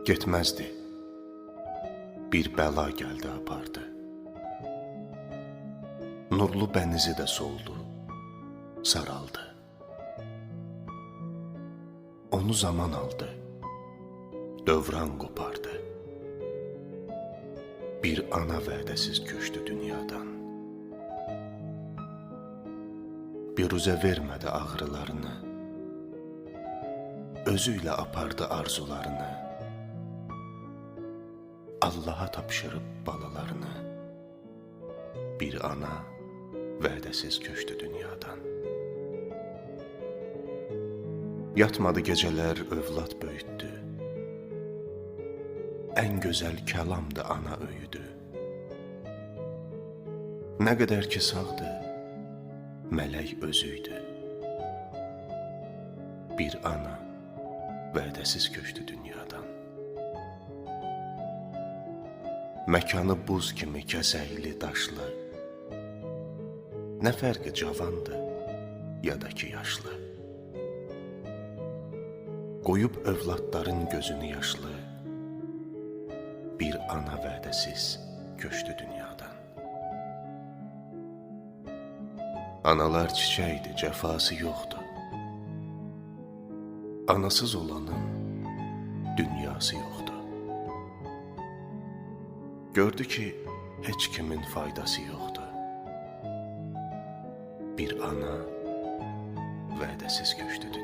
Getməzdi. Bir bəla gəldi apardı. Nurlu bənizi də soldu, saraldı. Onu zaman aldı, dövran qopardı. Bir ana vədəsiz köçdü dünyadan. Biruzə vermədi ağrılarını, özü ilə apardı arzularını. Allaha tapşırıb balalarını. Bir ana vədəsiz köçdü dünyadan. Yatmadı gecələr övlad böyütdü. Ən gözəl kəlamdı ana öyüdü. Nə qədər ki sağdı, mələk özüydü. Bir ana vədəsiz köçdü dünyadan. Məkanı buz kimi kəsəkli, daşlı. Nə fərqi cavandı, ya da ki yaşlı. Qoyub övladların gözünü yaşlı. Bir ana vədəsiz köçdü dünyadan. Analar çiçəkdir, cəfası yoxdur. Anasız olanın dünyası yoxdur. Gördü ki, heç kimin faydası yoxdur. Bir ana vədəsiz köçdü dünyadan.